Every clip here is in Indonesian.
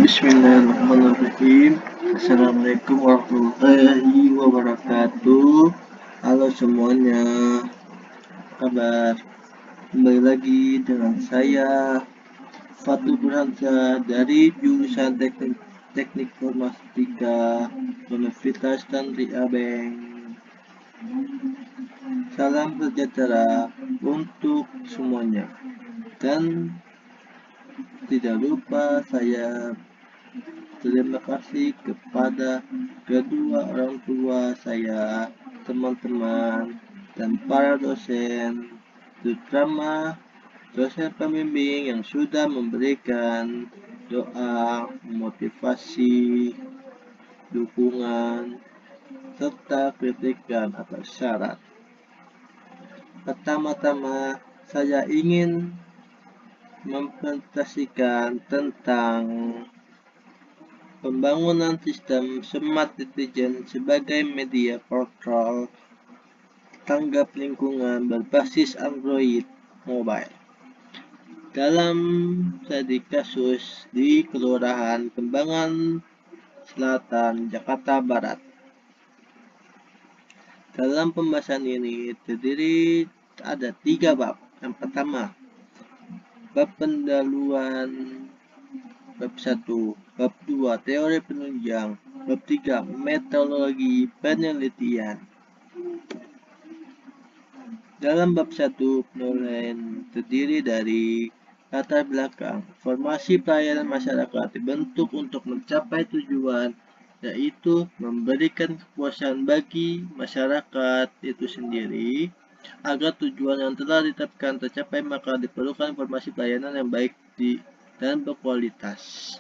Bismillahirrahmanirrahim. Assalamualaikum warahmatullahi wabarakatuh. Halo semuanya, apa kabar? Kembali lagi dengan saya Fatul Burhansa dari jurusan Teknik Informatika Universitas Tanri Abeng. Salam sejahtera untuk semuanya. Dan tidak lupa saya terima kasih kepada kedua orang tua saya, teman-teman, dan para dosen, terutama dosen pembimbing yang sudah memberikan doa, motivasi, dukungan, serta kritikan atas syarat. Pertama-tama, saya ingin mempresentasikan tentang pembangunan sistem smart citizen sebagai media portal tanggap lingkungan berbasis Android mobile. Dalam studi kasus di Kelurahan Kembangan Selatan, Jakarta Barat. Dalam pembahasan ini terdiri ada 3 bab. Yang pertama, bab pendahuluan, bab 1, bab 2, teori penunjang, bab 3, metodologi penelitian. Dalam bab 1, penilaian terdiri dari latar belakang, formasi pelayanan masyarakat dibentuk untuk mencapai tujuan, yaitu memberikan kepuasan bagi masyarakat itu sendiri. Agar tujuan yang telah ditetapkan tercapai, maka diperlukan informasi pelayanan yang baik dan berkualitas.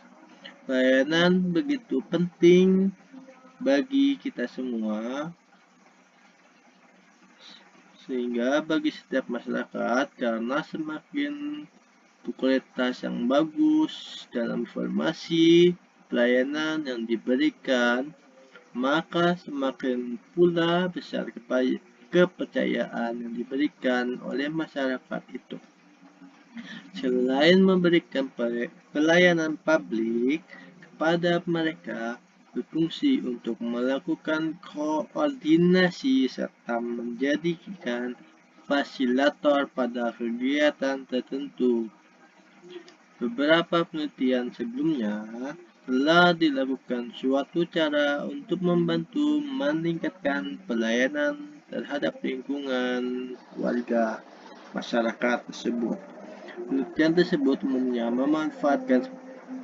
Pelayanan begitu penting bagi kita semua, sehingga bagi setiap masyarakat, karena semakin kualitas yang bagus dalam informasi pelayanan yang diberikan, maka semakin pula besar kepercayaan yang diberikan oleh masyarakat itu. Selain memberikan pelayanan publik kepada mereka, berfungsi untuk melakukan koordinasi serta menjadikan fasilitator pada kegiatan tertentu. Beberapa penelitian sebelumnya telah dilakukan suatu cara untuk membantu meningkatkan pelayanan terhadap lingkungan warga masyarakat tersebut. Penelitian tersebut umumnya memanfaatkan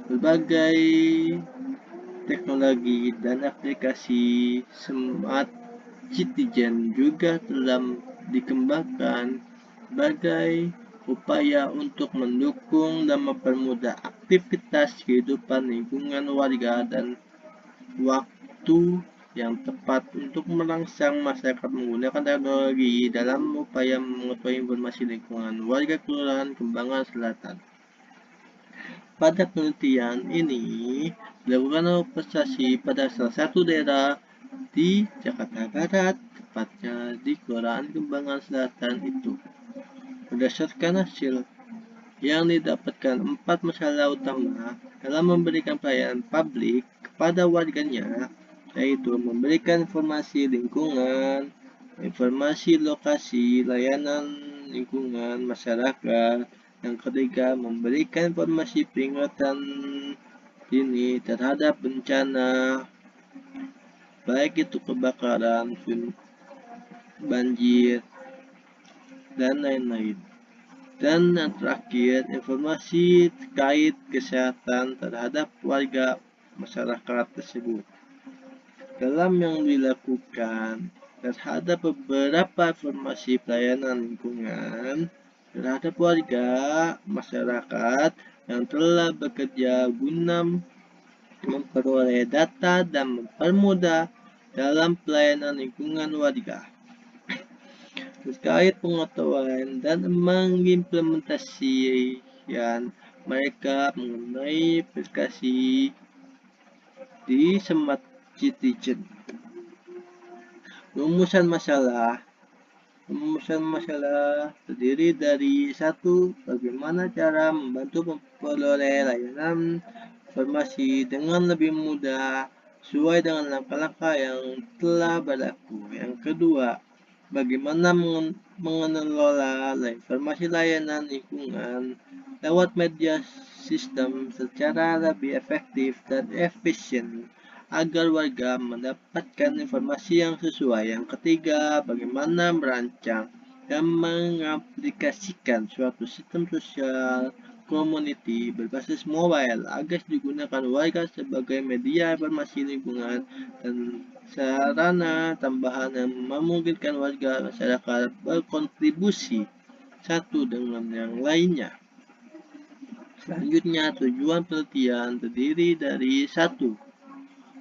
berbagai teknologi dan aplikasi smart citizen. Juga telah dikembangkan sebagai upaya untuk mendukung dan mempermudah aktivitas kehidupan lingkungan warga dan waktu yang tepat untuk merangsang masyarakat menggunakan teknologi dalam upaya mengetahui informasi lingkungan warga Kelurahan Kembangan Selatan. Pada penelitian ini dilakukan observasi pada salah satu daerah di Jakarta Barat, tepatnya di Kelurahan Kembangan Selatan itu. Berdasarkan hasil yang didapatkan, 4 masalah utama dalam memberikan pelayanan publik kepada warganya, yaitu memberikan informasi lingkungan, informasi lokasi layanan lingkungan masyarakat. Yang ketiga, memberikan informasi peringatan dini terhadap bencana, baik itu kebakaran, banjir, dan lain-lain. Dan yang terakhir, informasi terkait kesehatan terhadap warga masyarakat tersebut. Dalam yang dilakukan terhadap beberapa informasi pelayanan lingkungan terhadap warga masyarakat yang telah bekerja guna memperoleh data dan mempermudah dalam pelayanan lingkungan warga terkait pengetahuan dan mengimplementasikan mereka mengenai aplikasi di Smart Citizen. Rumusan masalah terdiri dari 1. Bagaimana cara membantu memperoleh layanan informasi dengan lebih mudah sesuai dengan langkah-langkah yang telah berlaku. Yang kedua, bagaimana mengelola informasi layanan lingkungan lewat media sistem secara lebih efektif dan efisien agar warga mendapatkan informasi yang sesuai. Yang ketiga, bagaimana merancang dan mengaplikasikan suatu sistem sosial community berbasis mobile agar digunakan warga sebagai media informasi lingkungan dan sarana tambahan yang memungkinkan warga masyarakat berkontribusi satu dengan yang lainnya. Selanjutnya, tujuan penelitian terdiri dari satu,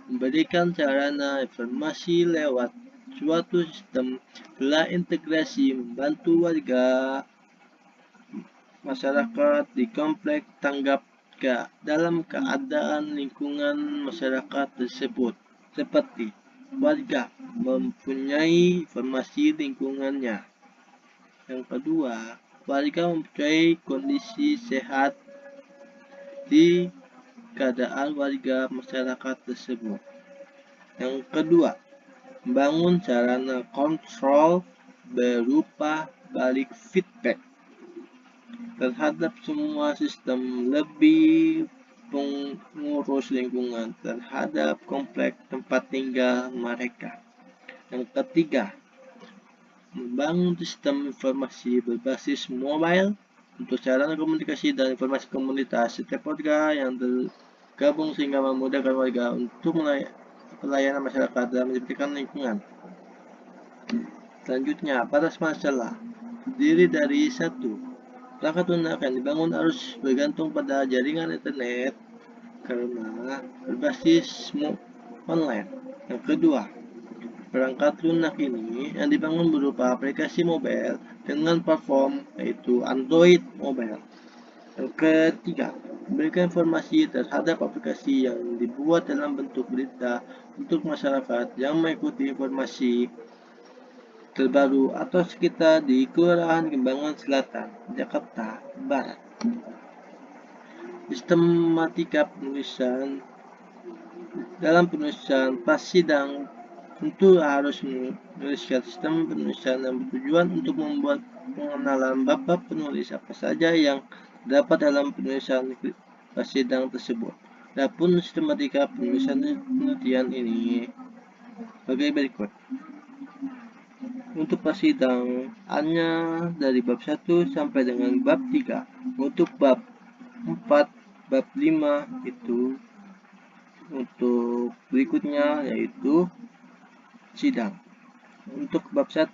memberikan sarana informasi lewat suatu sistem telah integrasi membantu warga masyarakat di kompleks tanggap dalam keadaan lingkungan masyarakat tersebut, seperti warga mempunyai informasi lingkungannya. Yang kedua, warga mempunyai kondisi sehat di keadaan warga masyarakat tersebut. Yang kedua, membangun sarana kontrol berupa balik feedback terhadap semua sistem lebih pengurus lingkungan terhadap kompleks tempat tinggal mereka. Yang ketiga, membangun sistem informasi berbasis mobile untuk sarana komunikasi dan informasi komunitas setiap warga yang tergabung sehingga memudahkan warga untuk pelayanan masyarakat dalam menciptakan lingkungan. Selanjutnya, batas masalah terdiri dari satu, perangkat lunak yang dibangun harus bergantung pada jaringan internet karena berbasis online. Yang kedua, perangkat lunak ini yang dibangun berupa aplikasi mobile dengan platform yaitu Android Mobile. Yang ketiga, memberikan informasi terhadap aplikasi yang dibuat dalam bentuk berita untuk masyarakat yang mengikuti informasi terbaru atau sekitar di Kelurahan Kembangan Selatan, Jakarta Barat. Sistematika penulisan dalam penulisan prasidang tentu harus menuliskan sistem penulisan yang bertujuan untuk membuat pengenalan bab penulis apa saja yang dapat dalam penulisan prasidang tersebut. Adapun sistematika penulisan penelitian ini sebagai berikut. Untuk prasidang hanya dari bab 1 sampai dengan bab 3. Untuk bab 4, bab 5 itu untuk berikutnya yaitu sidang. Untuk bab 1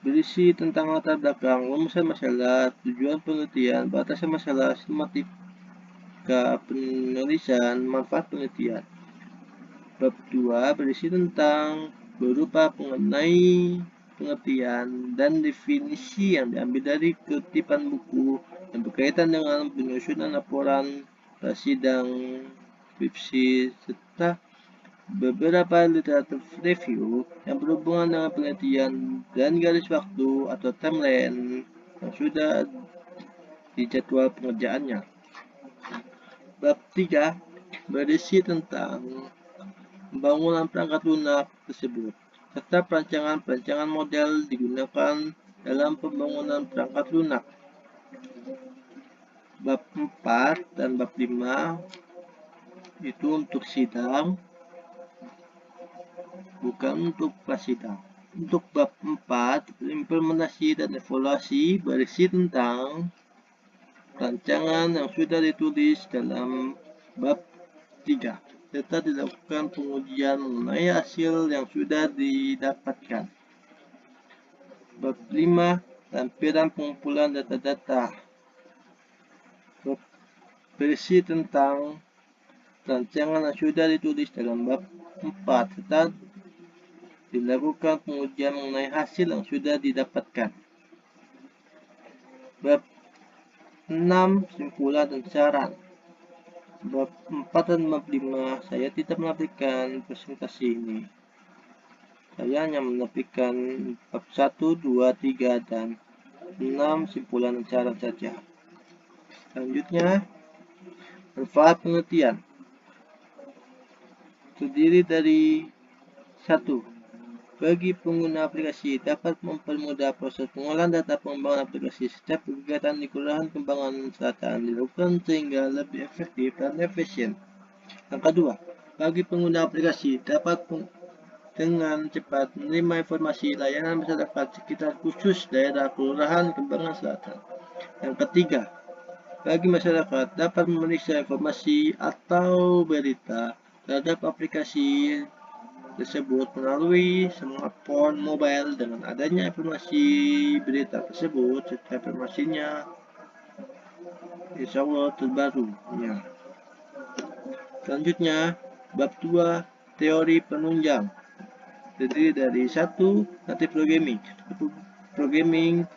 berisi tentang latar belakang, rumusan masalah, tujuan penelitian, batasan masalah, sistematika penulisan, manfaat penelitian. Bab 2 berisi tentang berupa mengenai pengertian dan definisi yang diambil dari kutipan buku yang berkaitan dengan penyusunan laporan prasidang, skripsi, serta beberapa literatur review yang berhubungan dengan penelitian dan garis waktu atau timeline yang sudah dijadwal pengerjaannya. Bab 3 berisi tentang pembangunan perangkat lunak tersebut, serta perancangan model digunakan dalam pembangunan perangkat lunak. Bab 4 dan bab 5 itu untuk sidang, bukan untuk prasidang. Untuk bab 4, implementasi dan evaluasi berisi tentang rancangan yang sudah ditulis dalam bab 3. Serta dilakukan pengujian mengenai hasil yang sudah didapatkan. Bab 5, lampiran pengumpulan data-data berisi tentang rancangan yang sudah ditulis dalam bab 4 serta dilakukan pengujian mengenai hasil yang sudah didapatkan. Bab 6, simpulan dan saran. Bab 4 dan bab 5 saya tidak menampilkan presentasi ini. Saya hanya menampilkan bab 1, 2, 3, dan 6 simpulan dan saran saja. Selanjutnya, Manfaat pengertian terdiri dari 1. Bagi pengguna aplikasi dapat mempermudah proses pengolahan data pengembangan aplikasi. Setiap kegiatan di Kelurahan Kembangan Selatan dilakukan sehingga lebih efektif dan efisien. Yang kedua, bagi pengguna aplikasi dapat dengan cepat menerima informasi layanan masyarakat sekitar khusus daerah Kelurahan Kembangan Selatan. Yang ketiga, bagi masyarakat dapat memeriksa informasi atau berita terhadap aplikasi tersebut melalui smartphone mobile. Dengan adanya informasi berita tersebut, setiap informasinya insya Allah terbaru. Selanjutnya, bab 2 teori penunjang terdiri dari 1. Native programming. Programming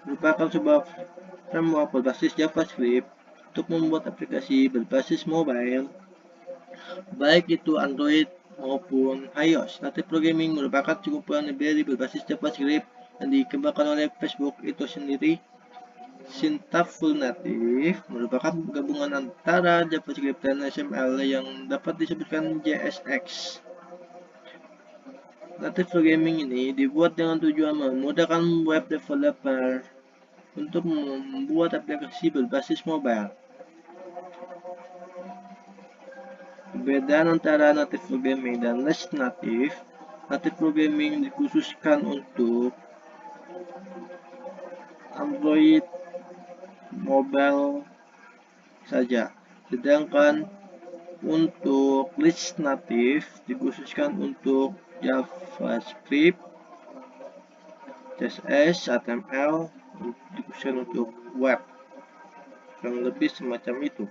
merupakan sebuah framework berbasis JavaScript untuk membuat aplikasi berbasis mobile, baik itu Android maupun iOS. Native programming merupakan cukupkan library berbasis JavaScript yang dikembangkan oleh Facebook itu sendiri. Sintaks full native merupakan gabungan antara JavaScript dan HTML yang dapat disebutkan JSX. Native programming ini dibuat dengan tujuan memudahkan web developer untuk membuat aplikasi berbasis mobile. Perbedaan antara native programming dan less native. Native programming dikhususkan untuk Android mobile saja, sedangkan untuk less native dikhususkan untuk JavaScript, CSS, HTML, dikhususkan untuk web, yang lebih semacam itu.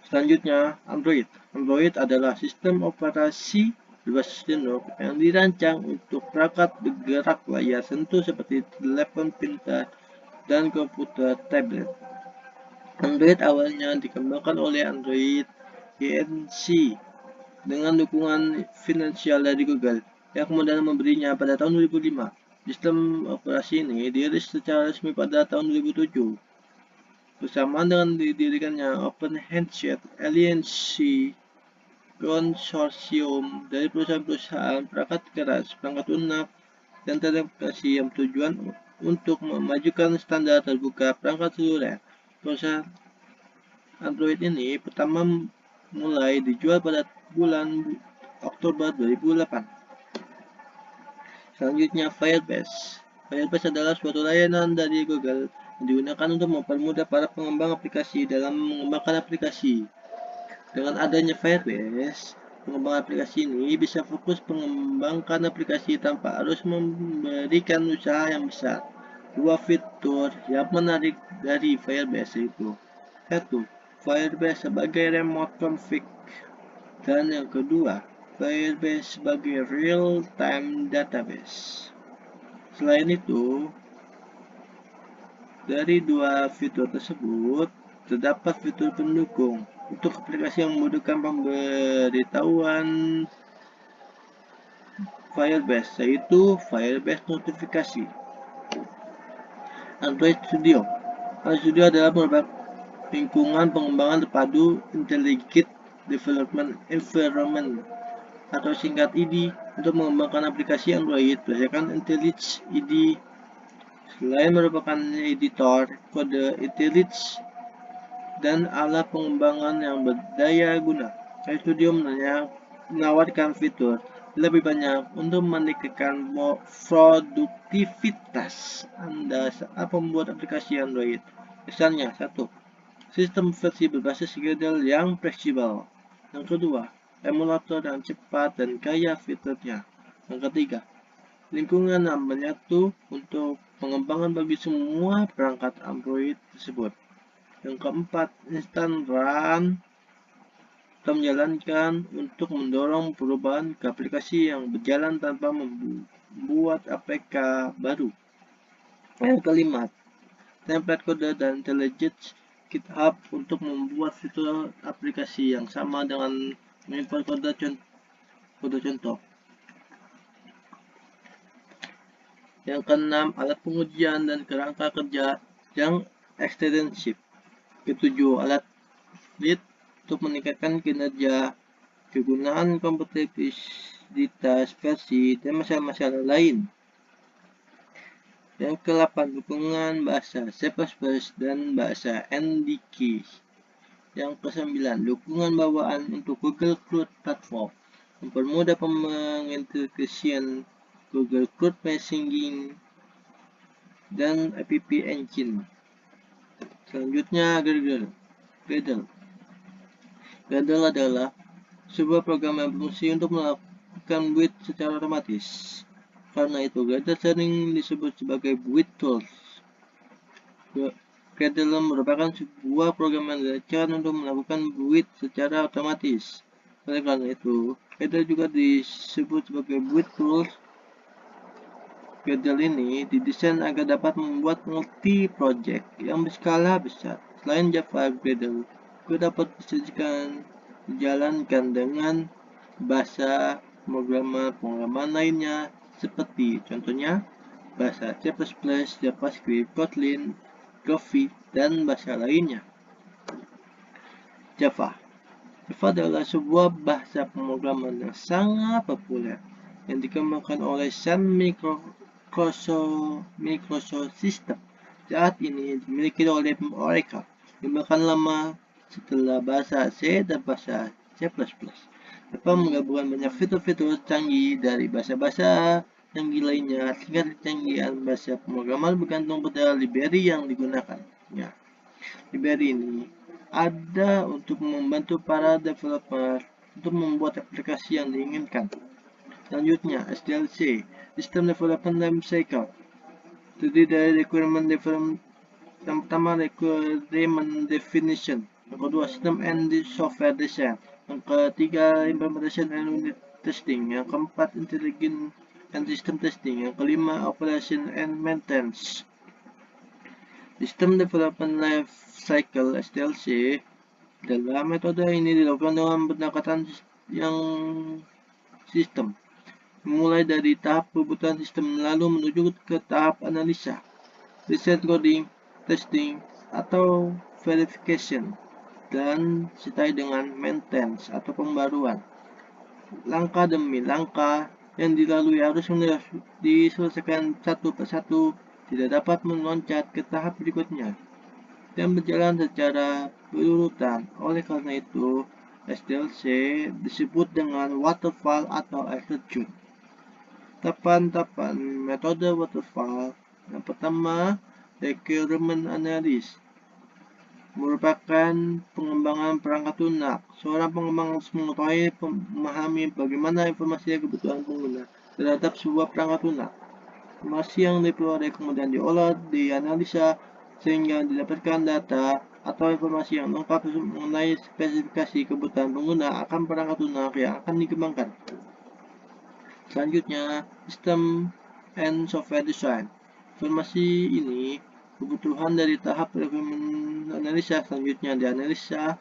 Selanjutnya, Android. Android adalah sistem operasi berbasis Linux yang dirancang untuk perangkat bergerak layar sentuh seperti telepon pintar dan komputer tablet. Android awalnya dikembangkan oleh Android Inc. dengan dukungan finansial dari Google, yang kemudian memberinya pada tahun 2005. Sistem operasi ini dirilis secara resmi pada tahun 2007. Bersamaan dengan didirikannya Open Handset Alliance konsorsium dari perusahaan-perusahaan perangkat keras, perangkat lunak, dan telekomunikasi yang bertujuan untuk memajukan standar terbuka perangkat seluler. Perusahaan Android ini pertama mulai dijual pada bulan Oktober 2008. Selanjutnya, Firebase. Firebase adalah suatu layanan dari Google yang digunakan untuk mempermudah para pengembang aplikasi dalam mengembangkan aplikasi. Dengan adanya Firebase, pengembang aplikasi ini bisa fokus mengembangkan aplikasi tanpa harus memberikan usaha yang besar. Dua fitur yang menarik dari Firebase itu: 1. Firebase sebagai remote config, dan yang kedua, Firebase sebagai real-time database. Selain itu, dari dua fitur tersebut, terdapat fitur pendukung untuk aplikasi yang membutuhkan pemberitahuan Firebase, yaitu Firebase notifikasi. Android Studio. Android Studio adalah merupakan lingkungan pengembangan terpadu Intelligent Development Environment atau singkat ID untuk mengembangkan aplikasi Android berdasarkan IntelliJ IDE. Selain merupakan editor kode IntelliJ dan alat pengembangan yang berdaya guna, Android Studio menawarkan fitur lebih banyak untuk meningkatkan produktivitas Anda saat membuat aplikasi Android. Misalnya, 1. Sistem versi berbasis Gradle yang fleksibel. Yang kedua, emulator yang cepat dan kaya fiturnya. Yang ketiga, lingkungan yang menyatu untuk pengembangan bagi semua perangkat Android tersebut. Yang keempat, instant run atau menjalankan untuk mendorong perubahan ke aplikasi yang berjalan tanpa membuat APK baru. Yang kelima, template kode dan IntelliJ GitHub untuk membuat fitur aplikasi yang sama dengan mengimport kode contoh. Yang keenam, alat pengujian dan kerangka kerja yang ekstensif. Ketujuh, alat lead untuk meningkatkan kinerja, kegunaan kompetitivitas versi, dan masalah-masalah lain. Yang ke-8, dukungan bahasa C++ dan bahasa NDK. Yang ke-9, dukungan bawaan untuk Google Cloud Platform, mempermudah pengintegrasian Google Cloud Messaging dan App Engine. Selanjutnya, Gradle. Gradle adalah sebuah program yang berfungsi untuk melakukan build secara otomatis. Karena itu, Gradle sering disebut sebagai build tools. Gradle merupakan sebuah program yang dirancang untuk melakukan build secara otomatis. Oleh karena itu, Gradle juga disebut sebagai build tools. Gradle ini didesain agar dapat membuat multi-project yang berskala besar. Selain Java, Gradle juga dapat dijalankan dengan bahasa pemrograman lainnya seperti contohnya bahasa C++, JavaScript, Kotlin, Groovy, dan bahasa lainnya. Java adalah sebuah bahasa pemrograman yang sangat populer yang dikembangkan oleh Sun Microsoft System. Saat ini dimiliki oleh Oracle, bahkan lama setelah bahasa C dan bahasa C++. Java menggabungkan banyak fitur-fitur canggih dari bahasa-bahasa canggih lainnya, sehingga kecanggihan bahasa pemrograman bergantung pada library yang digunakan. Library ini ada untuk membantu para developer untuk membuat aplikasi yang diinginkan. Selanjutnya, SDLC, System Development Lifecycle, terdiri dari requirement development. Yang pertama, requirement definition. Yang kedua, system and software design. Yang ketiga, implementation and unit testing. Yang keempat, intelligent and system testing. Yang kelima, operation and maintenance. System Development Life Cycle (SDLC) dalam metode ini dilakukan dengan pendekatan yang sistem, mulai dari tahap pembuatan sistem lalu menuju ke tahap analisa, design coding, testing, atau verification, dan disertai dengan maintenance atau pembaruan. Langkah demi langkah yang dilalui harus diselesaikan satu persatu, tidak dapat meloncat ke tahap berikutnya, dan berjalan secara berurutan. Oleh karena itu, SDLC disebut dengan waterfall atau agile. Tahapan-tahapan metode waterfall. Yang pertama, requirement analysis merupakan pengembangan perangkat lunak. Seorang pengembang harus mengetahui memahami bagaimana informasi dan kebutuhan pengguna terhadap sebuah perangkat lunak. Informasi yang diperoleh kemudian diolah, dianalisa, sehingga didapatkan data atau informasi yang lengkap mengenai spesifikasi kebutuhan pengguna akan perangkat lunak yang akan dikembangkan. Selanjutnya, System and Software Design. Informasi ini kebutuhan dari tahap requirement analisa selanjutnya dianalisa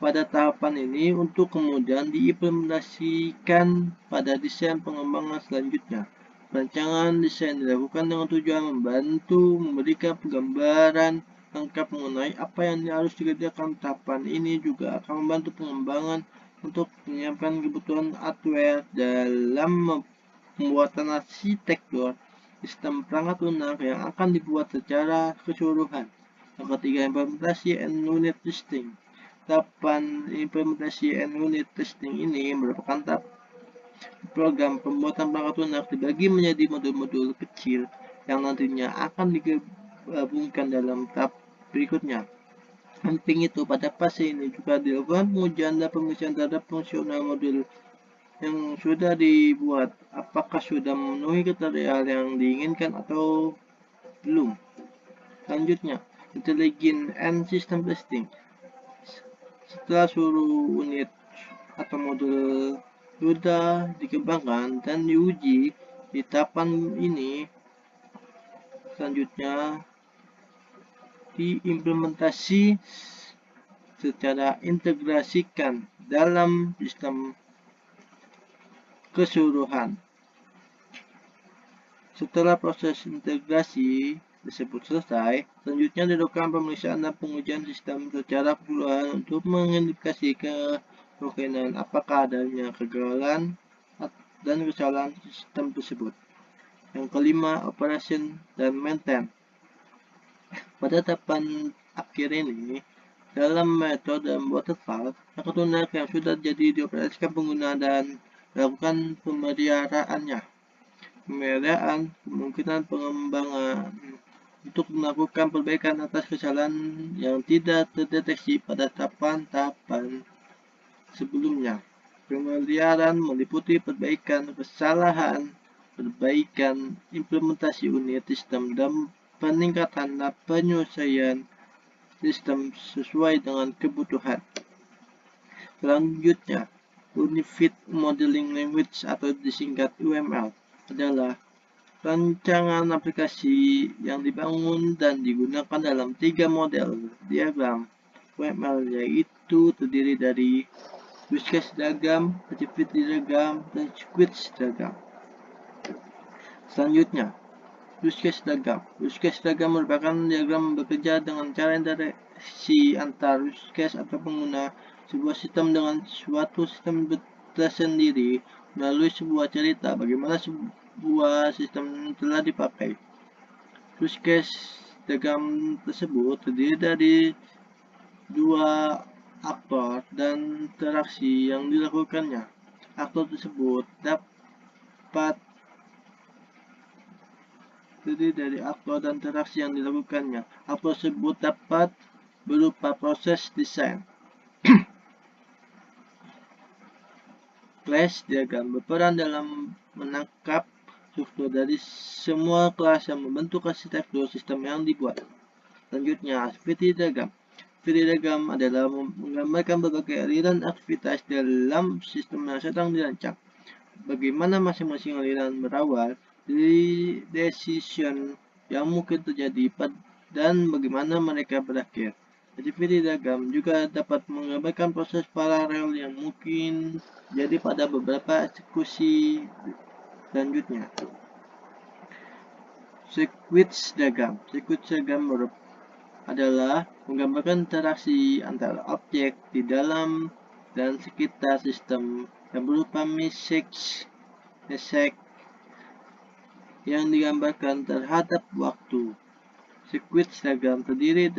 pada tahapan ini untuk kemudian diimplementasikan pada desain pengembangan selanjutnya. Rancangan desain dilakukan dengan tujuan membantu memberikan gambaran lengkap mengenai apa yang harus dikerjakan. Tahapan ini juga akan membantu pengembangan untuk menyiapkan kebutuhan hardware dalam pembuatan arsitektur sistem perangkat lunak yang akan dibuat secara keseluruhan. Yang ketiga, implementasi and unit testing. Tahapan implementasi and unit testing ini merupakan tahap program pembuatan perangkat lunak dibagi menjadi modul-modul kecil yang nantinya akan digabungkan dalam tahap berikutnya. Samping itu, pada fase ini juga dilakukan pengujian dan pemeriksaan terhadap fungsional modul yang sudah dibuat, apakah sudah memenuhi kriteria yang diinginkan atau belum. Selanjutnya, intelligent and system testing. Setelah seluruh unit atau modul sudah dikembangkan dan diuji di tahapan ini, selanjutnya diimplementasi secara integrasikan dalam sistem keseluruhan. Setelah proses integrasi, tersebut selesai, selanjutnya dilakukan pemeriksaan dan pengujian sistem secara keseluruhan untuk mengidentifikasi kemungkinan apakah adanya kegagalan dan kesalahan sistem tersebut. Yang kelima, operation dan maintenance. Pada tahapan akhir ini, dalam metode waterfall, perangkat lunak yang sudah jadi dioperasikan pengguna dan melakukan pemeliharaannya. Pemeliharaan kemungkinan pengembangan untuk melakukan perbaikan atas kesalahan yang tidak terdeteksi pada tahapan-tahapan sebelumnya. Pemeliharaan meliputi perbaikan kesalahan, perbaikan implementasi unit sistem, dan peningkatan dan penyesuaian sistem sesuai dengan kebutuhan. Selanjutnya, Unified Modeling Language atau disingkat UML adalah rancangan aplikasi yang dibangun dan digunakan dalam 3 model diagram UML, yaitu terdiri dari use case diagram, activity diagram, dan sequence diagram. Selanjutnya, use case diagram. Use case diagram merupakan diagram bekerja dengan cara interaksi antar use case atau pengguna sebuah sistem dengan suatu sistem tersendiri melalui sebuah cerita bagaimana sebuah sistem telah dipakai. Use case diagram tersebut terdiri dari dua aktor dan interaksi yang dilakukannya. Aktor tersebut dapat terdiri dari aktor dan interaksi yang dilakukannya. Aktor tersebut dapat berupa proses desain. Class diagram berperan dalam menangkap struktur dari semua kelas yang membentuk arsitektur sistem yang dibuat. Selanjutnya, activity diagram. Activity diagram adalah menggambarkan berbagai aliran aktivitas dalam sistem yang sedang dirancang. Bagaimana masing-masing aliran berawal dari decision yang mungkin terjadi dan bagaimana mereka berakhir. Activity diagram juga dapat menggambarkan proses paralel yang mungkin jadi pada beberapa eksekusi selanjutnya. Sequence diagram. Sequence diagram adalah menggambarkan interaksi antara objek di dalam dan sekitar sistem yang berupa message yang digambarkan terhadap waktu. Sequence diagram terdiri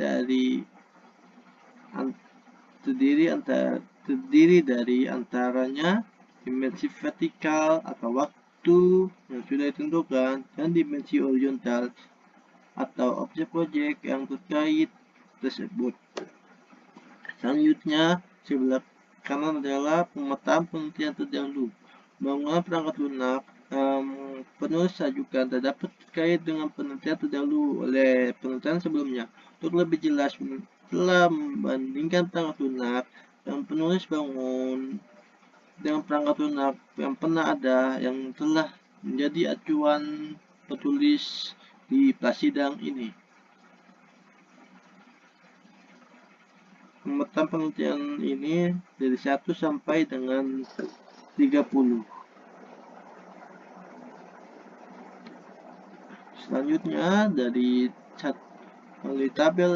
dari antaranya dimensi vertikal atau waktu yang sudah ditentukan dan dimensi horizontal atau objek-objek yang terkait tersebut. Selanjutnya, sebelah kanan adalah pemetaan penelitian terdahulu. Bangunan perangkat lunak penulis ajukan terdapat terkait dengan penelitian terdahulu oleh penelitian sebelumnya. Untuk lebih jelas, telah membandingkan perangkat lunak yang penulis bangun dengan perangkat lunak yang pernah ada yang telah menjadi acuan petulis di prasidang ini. Pemetaan penelitian ini dari 1 sampai dengan 30. Selanjutnya dari tabel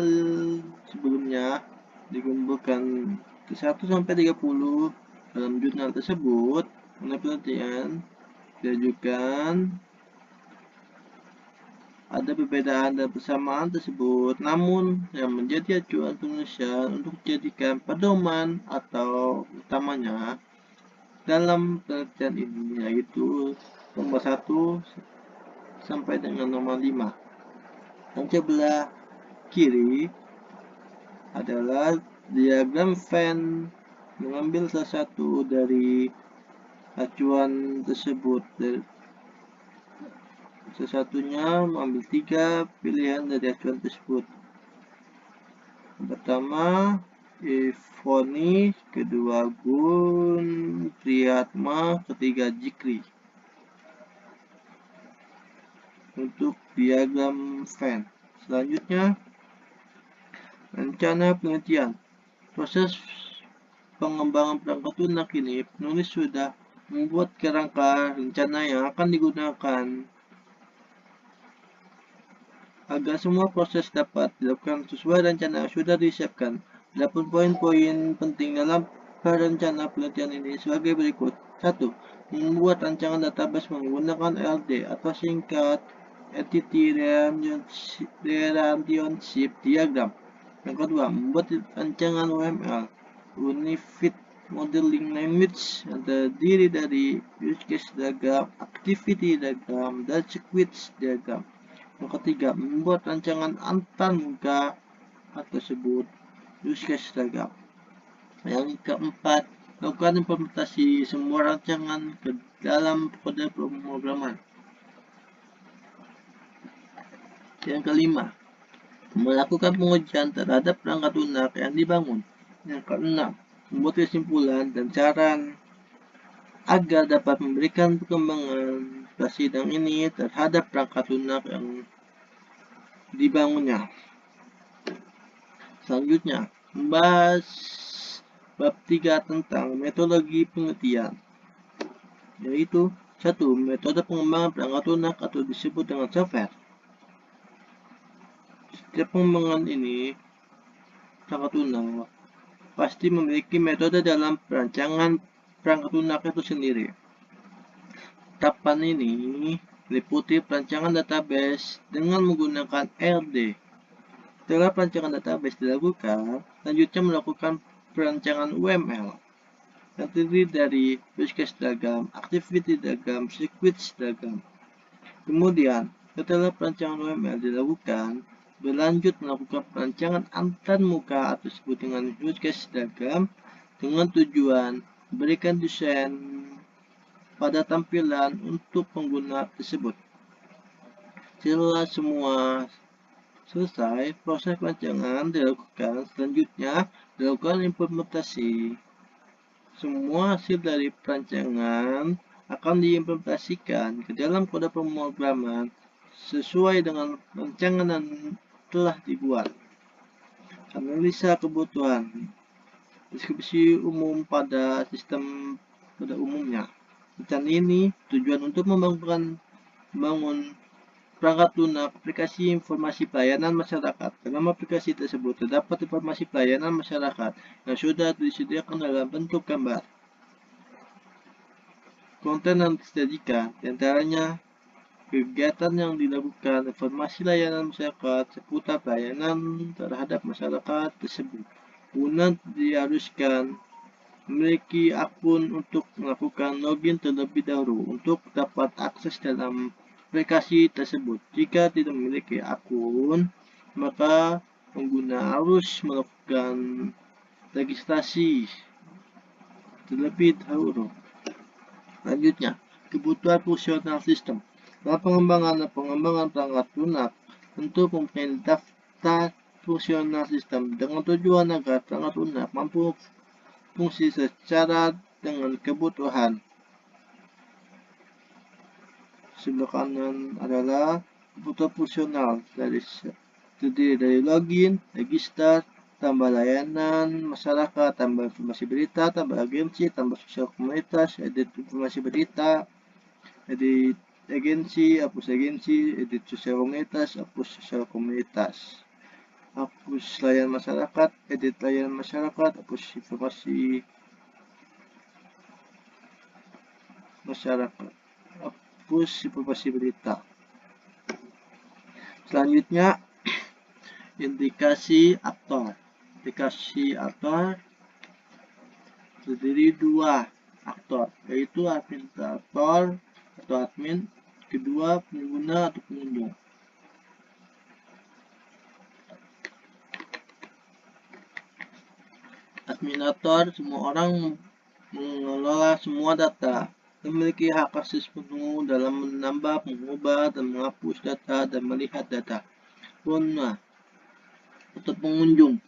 sebelumnya dikumpulkan ke 1 sampai 30 dalam jurnal tersebut. Mengenai penelitian diajukan ada perbedaan dan persamaan tersebut, namun yang menjadi acuan penulisan untuk dijadikan pedoman atau utamanya dalam penelitian ini yaitu nomor 1 sampai dengan nomor 5. Yang sebelah kiri adalah diagram Venn, mengambil salah satu dari acuan tersebut. Salah satunya mengambil 3 pilihan dari acuan tersebut. Yang pertama Ivoni, kedua Gun Priyatma, ketiga Jikri. Untuk diagram Venn. Selanjutnya, rencana penelitian. Proses pengembangan perangkat lunak ini, penulis sudah membuat kerangka rencana yang akan digunakan Agar semua proses dapat dilakukan sesuai rencana sudah disiapkan. 8 poin-poin penting dalam rencana penelitian ini sebagai berikut. 1. Membuat rancangan database menggunakan LD atau singkat Entity Relationship Diagram. Yang kedua, membuat rancangan UML Unified Modeling Language yang terdiri dari use case diagram, activity diagram, dan sequence diagram. Yang ketiga, membuat rancangan antarmuka tersebut use case diagram. Yang keempat, lakukan implementasi semua rancangan ke dalam kode pemrograman. Yang kelima, melakukan pengujian terhadap perangkat lunak yang dibangun. Yang keenam, membuat kesimpulan dan saran agar dapat memberikan perkembangan sidang ini terhadap perangkat lunak yang dibangunnya. Selanjutnya, membahas bab 3 tentang metodologi penelitian, yaitu 1. Metode pengembangan perangkat lunak atau disebut dengan software. Setiap pengembangan ini perangkat lunak pasti memiliki metode dalam perancangan perangkat lunak itu sendiri. Tahapan ini meliputi perancangan database dengan menggunakan LD. Setelah perancangan database dilakukan, selanjutnya melakukan perancangan UML yang terdiri dari use case diagram, activity diagram, sequence diagram. Kemudian, setelah perancangan UML dilakukan, berlanjut melakukan perancangan antarmuka atau disebut dengan use case diagram dengan tujuan memberikan desain pada tampilan untuk pengguna tersebut. Setelah semua selesai, proses perancangan dilakukan. Selanjutnya, dilakukan implementasi. Semua hasil dari perancangan akan diimplementasikan ke dalam kode pemrograman sesuai dengan rancangan yang telah dibuat. Analisa kebutuhan. Deskripsi umum pada sistem pada umumnya. Rencana ini tujuan untuk membangun perangkat lunak aplikasi informasi pelayanan masyarakat. Dalam aplikasi tersebut terdapat informasi pelayanan masyarakat yang sudah disediakan dalam bentuk gambar. Konten yang disajikan diantaranya kegiatan yang dilakukan, informasi layanan masyarakat seputar pelayanan terhadap masyarakat tersebut. Pengguna diharuskan memiliki akun untuk melakukan login terlebih dahulu untuk dapat akses dalam aplikasi tersebut. Jika tidak memiliki akun, maka pengguna harus melakukan registrasi terlebih dahulu. Selanjutnya, kebutuhan fungsional sistem. Dalam pengembangan perangkat lunak, tentu mempunyai daftar fungsional sistem dengan tujuan agar perangkat lunak mampu fungsi secara dengan kebutuhan. Sebelah kanan adalah kebutuhan fungsional terdiri dari login, register, tambah layanan masyarakat, tambah informasi berita, tambah agensi, tambah sosial komunitas, edit informasi berita, edit agensi, hapus agensi, edit sosial komunitas, hapus sosial komunitas, hapus layanan masyarakat, edit layanan masyarakat, hapus informasi masyarakat, hapus informasi berita. Selanjutnya, indikasi aktor. Indikasi aktor terdiri dua aktor, yaitu administrator atau admin, kedua pengguna atau pengunjung. Administrator, semua orang mengelola semua data, memiliki hak akses penuh dalam menambah, mengubah, dan menghapus data dan melihat data. Pengguna atau pengunjung,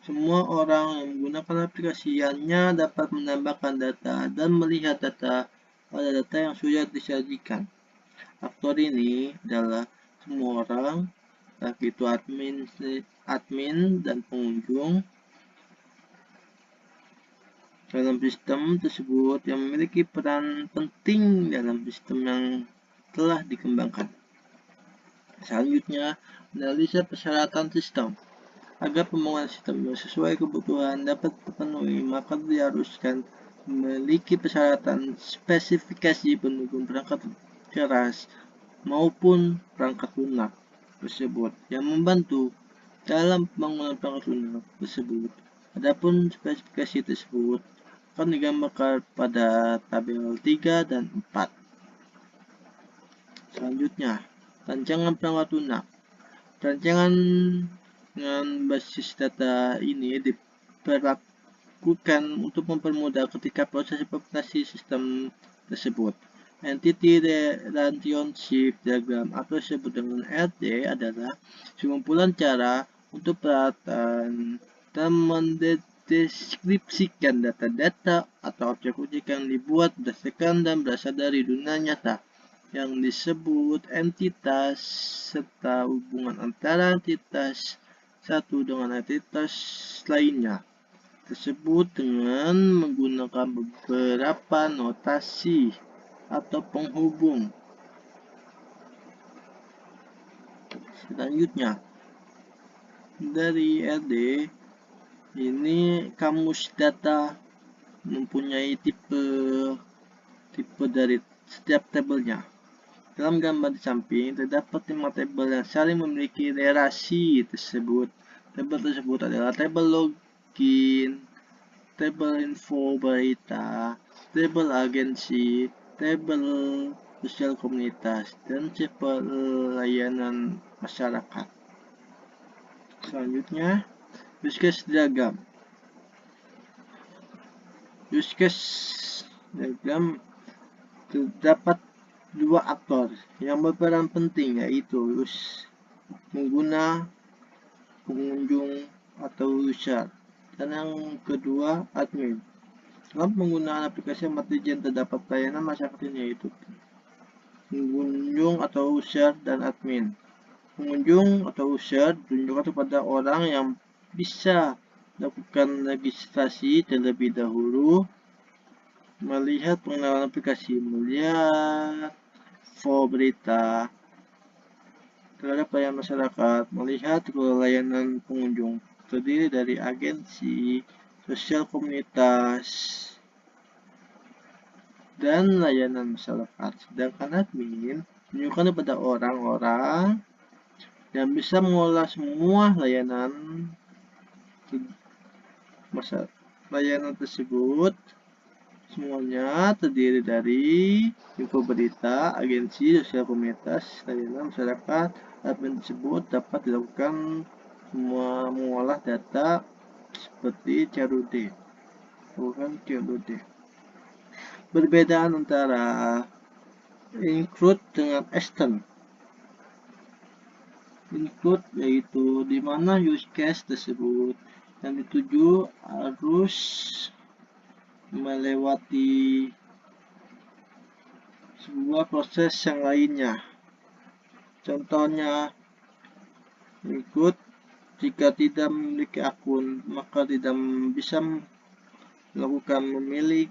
semua orang yang menggunakan aplikasinya dapat menambahkan data dan melihat data pada data yang sudah disajikan. Aktor ini adalah semua orang, baik itu admin dan pengunjung dalam sistem tersebut yang memiliki peran penting dalam sistem yang telah dikembangkan. Selanjutnya, analisa persyaratan sistem. Agar pembangunan sistem yang sesuai kebutuhan dapat terpenuhi, maka diharuskan memiliki persyaratan spesifikasi pendukung perangkat keras maupun perangkat lunak tersebut yang membantu dalam pembangunan perangkat lunak tersebut. Adapun spesifikasi tersebut akan digambarkan pada tabel 3 dan 4. Selanjutnya, rancangan perangkat lunak. Rancangan dengan basis data ini diperlakukan untuk mempermudah ketika proses implementasi sistem tersebut. Entity Relationship Diagram atau disebut dengan RD adalah sekumpulan cara untuk peralatan dan mendeskripsikan data-data atau objek-objek yang dibuat berdasarkan dan berasal dari dunia nyata yang disebut entitas serta hubungan antara entitas satu dengan entitas lainnya tersebut dengan menggunakan beberapa notasi atau penghubung. Selanjutnya, dari RD ini kamus data mempunyai tipe dari setiap tabelnya. Dalam gambar di samping, terdapat 5 tabel yang saling memiliki relasi tersebut. Tabel tersebut adalah tabel login, tabel info berita, tabel agensi, tabel sosial komunitas, dan tabel layanan masyarakat. Selanjutnya, use case diagram. Use case diagram terdapat dua aktor yang berperan penting, yaitu pengguna, pengunjung atau user, dan yang kedua admin. Dalam penggunaan aplikasi Martigen terdapat layanan masyarakat ini, yaitu pengunjung atau user dan admin. Pengunjung atau user ditunjukkan kepada orang yang bisa melakukan registrasi terlebih dahulu, melihat pengenalan aplikasi, melihat info berita terhadap layanan masyarakat, melihat layanan pengunjung terdiri dari agensi, sosial komunitas, dan layanan masyarakat. Sedangkan admin menunjukkan kepada orang-orang yang bisa mengolah semua layanan tersebut. Semuanya terdiri dari info berita, agensi, sosial komunitas, layanan masyarakat. Admin tersebut dapat dilakukan semua mengolah data seperti CRUD. Bukan CRUD. Perbedaan antara include dengan extend. Include yaitu di mana use case tersebut yang dituju harus melewati sebuah proses yang lainnya. Contohnya, include jika tidak memiliki akun, maka tidak bisa melakukan memilih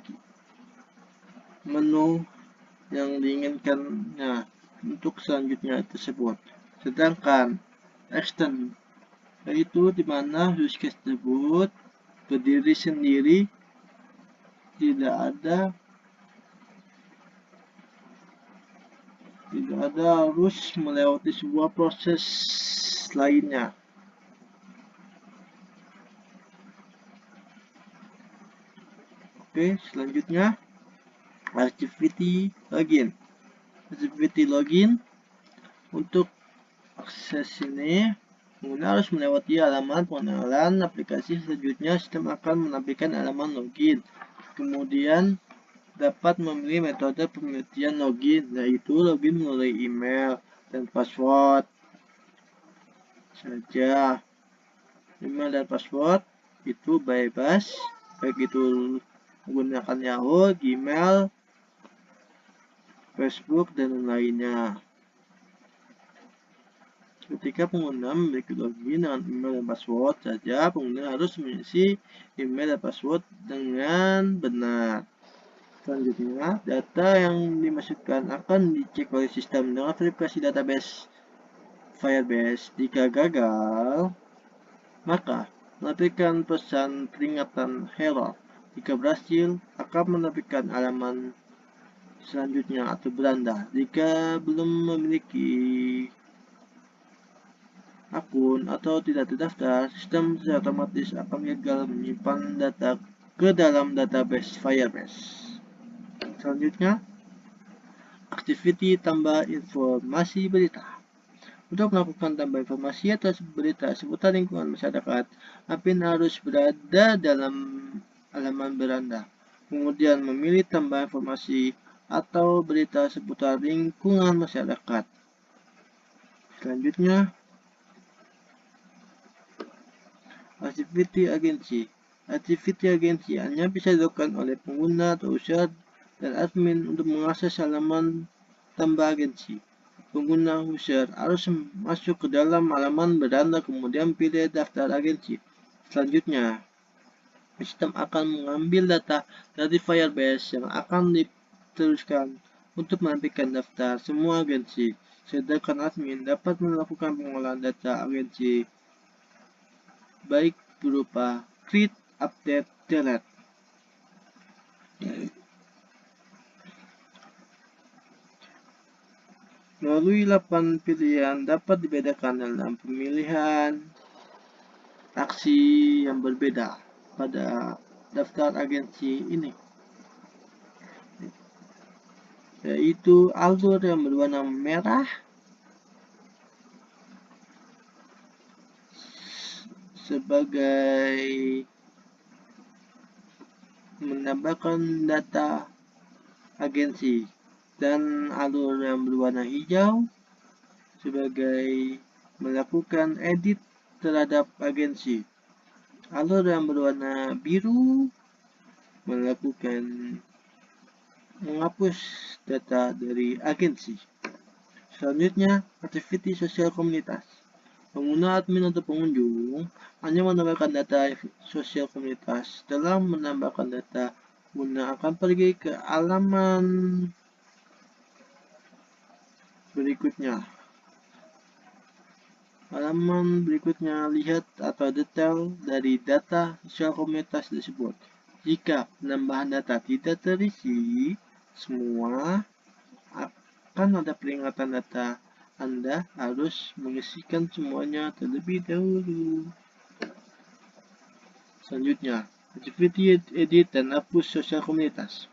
menu yang diinginkannya untuk selanjutnya tersebut. Sedangkan extend yaitu di mana use case tersebut berdiri sendiri, tidak ada harus melewati sebuah proses lainnya. Oke, selanjutnya activity login. Activity login, untuk akses ini pengguna harus melewati halaman pengenalan aplikasi. Selanjutnya sistem akan menampilkan halaman login. Kemudian dapat memilih metode penelitian login, yaitu login melalui email dan password saja. Email dan password itu bebas, baik itu menggunakan Yahoo, Gmail, Facebook, dan lainnya. Ketika pengguna memiliki login dengan email dan password saja, pengguna harus mengisi email dan password dengan benar. Selanjutnya, data yang dimasukkan akan dicek oleh sistem dengan verifikasi database Firebase. Jika gagal, maka menerbitkan pesan peringatan error. Jika berhasil, akan menerbitkan halaman selanjutnya atau beranda. Jika belum memiliki akun atau tidak terdaftar, sistem secara otomatis akan gagal menyimpan data ke dalam database Firebase. Selanjutnya, activity tambah informasi berita. Untuk melakukan tambah informasi atau berita seputar lingkungan masyarakat, admin harus berada dalam halaman beranda, kemudian memilih tambah informasi atau berita seputar lingkungan masyarakat. Selanjutnya, activity agency. Activity agency hanya bisa dilakukan oleh pengguna atau user dan admin untuk mengakses halaman tambah agensi. Pengguna user harus masuk ke dalam halaman beranda kemudian pilih daftar agensi. Selanjutnya, sistem akan mengambil data dari Firebase yang akan diteruskan untuk menampilkan daftar semua agensi, sedangkan admin dapat melakukan pengolahan data agensi baik berupa create, update, delete. Melalui 8 pilihan dapat dibedakan dalam pemilihan aksi yang berbeda pada daftar agensi ini, yaitu alur yang berwarna merah sebagai menambahkan data agensi dan alur yang berwarna hijau sebagai melakukan edit terhadap agensi. Alur yang berwarna biru melakukan menghapus data dari agensi. Selanjutnya, activity sosial komunitas. Pengguna admin atau pengunjung hanya menambahkan data sosial komunitas. Setelah menambahkan data, pengguna akan pergi ke halaman berikutnya. Halaman berikutnya lihat atau detail dari data sosial komunitas tersebut. Jika penambahan data tidak terisi semua, akan ada peringatan data. Anda harus mengisikan semuanya terlebih dahulu. Selanjutnya, activity edit dan hapus sosial komunitas.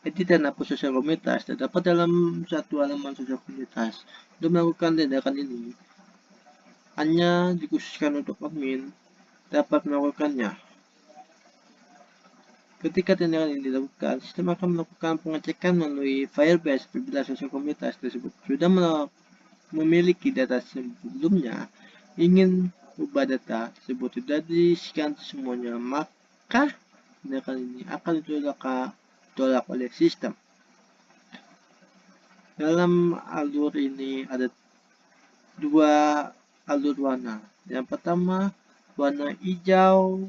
Edit dan hapus sosial komunitas terdapat dalam satu halaman sosial komunitas. Untuk melakukan tindakan ini, hanya dikhususkan untuk admin dapat melakukannya. Ketika tindakan ini dilakukan, sistem akan melakukan pengecekan melalui Firebase apabila sosial komunitas tersebut sudah memiliki data sebelumnya, ingin ubah data tersebut tidak diisikan semuanya, maka tindakan ini akan ditolak oleh sistem. Dalam alur ini ada dua alur warna. Yang pertama, warna hijau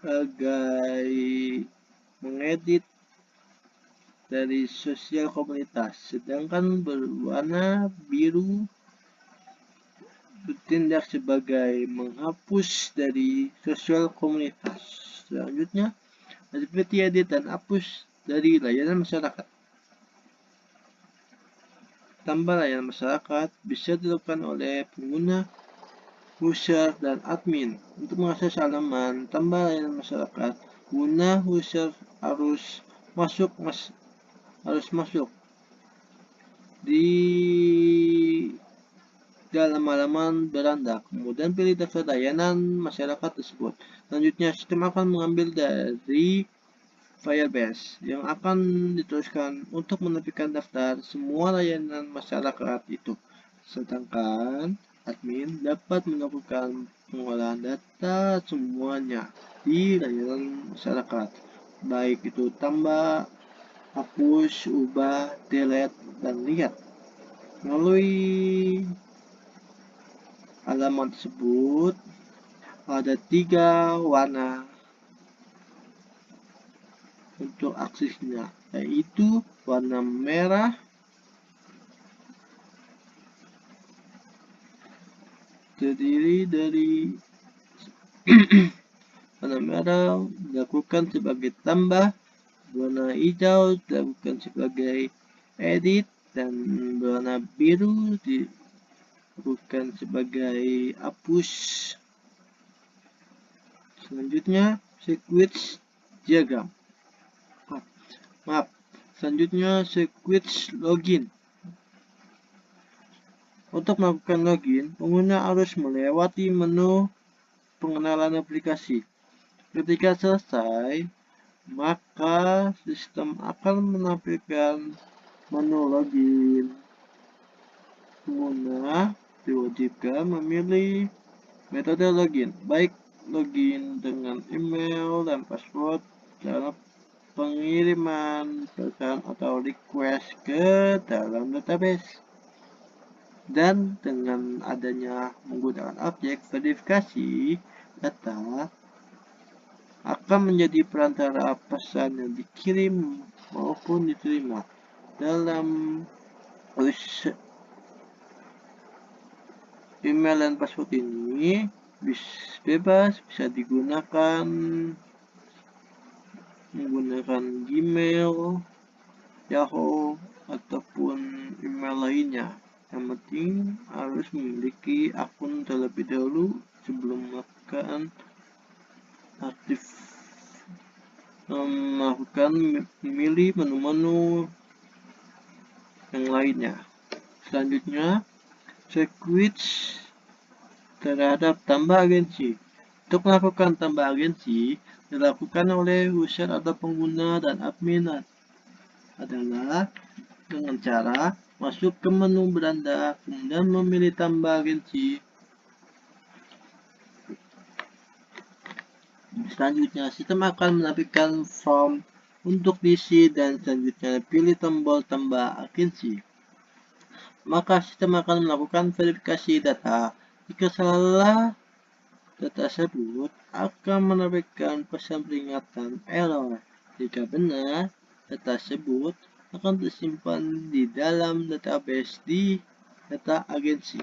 sebagai mengedit dari sosial komunitas, sedangkan berwarna biru bertindak sebagai menghapus dari sosial komunitas. Selanjutnya, activity edit dan hapus dari layanan masyarakat. Tambah layanan masyarakat bisa dilakukan oleh pengguna, user, dan admin. Untuk mengakses halaman tambah layanan masyarakat, pengguna user harus masuk di dalam halaman beranda, kemudian pilih daftar layanan masyarakat tersebut. Selanjutnya, sistem akan mengambil dari Firebase yang akan diteruskan untuk menerbitkan daftar semua layanan masyarakat itu. Sedangkan admin dapat melakukan pengolahan data semuanya di layanan masyarakat, baik itu tambah, hapus, ubah, delete, dan lihat. Melalui halaman tersebut ada 3 warna untuk aksesnya, yaitu warna merah, terdiri dari warna merah dilakukan sebagai tambah, warna hijau dilakukan sebagai edit, dan warna biru dilakukan sebagai hapus. Selanjutnya switch diagram. Selanjutnya switch login. Untuk melakukan login, pengguna harus melewati menu pengenalan aplikasi. Ketika selesai, maka sistem akan menampilkan menu login. Pengguna diwajibkan memilih metode login, baik login dengan email dan password, cara pengiriman pesan atau request ke dalam database. Dan dengan adanya menggunakan objek verifikasi data akan menjadi perantara pesan yang dikirim maupun diterima. Dalam email dan password ini bebas bisa digunakan menggunakan Gmail, Yahoo, ataupun email lainnya. Yang penting harus memiliki akun terlebih dahulu sebelum melakukan memilih menu-menu yang lainnya. Selanjutnya, switch terhadap tambah agensi. Untuk melakukan tambah agensi dilakukan oleh user atau pengguna dan admin adalah dengan cara masuk ke menu beranda, kemudian memilih tambah agensi. Selanjutnya, sistem akan menampilkan form untuk diisi dan selanjutnya pilih tombol tambah agensi. Maka sistem akan melakukan verifikasi data. Jika salah, data tersebut akan menampilkan pesan peringatan error. Jika benar, data tersebut akan tersimpan di dalam database di data agensi.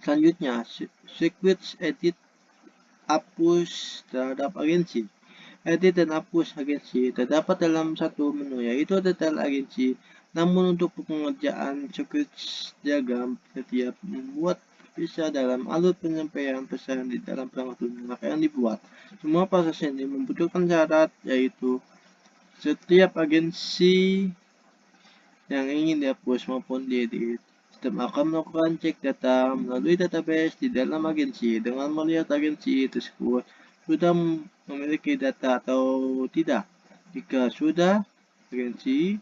Selanjutnya, switch edit hapus terhadap agensi. Edit dan hapus agensi terdapat dalam satu menu, yaitu detail agensi. Namun untuk pengerjaan switch diagram, setiap membuat bisa dalam alur penyampaian pesan di dalam perangkat lunak yang dibuat. Semua proses ini membutuhkan syarat, yaitu setiap agensi yang ingin dihapus maupun diedit, sistem akan melakukan cek data melalui database di dalam agensi dengan melihat agensi tersebut sudah memiliki data atau tidak. Jika sudah, agensi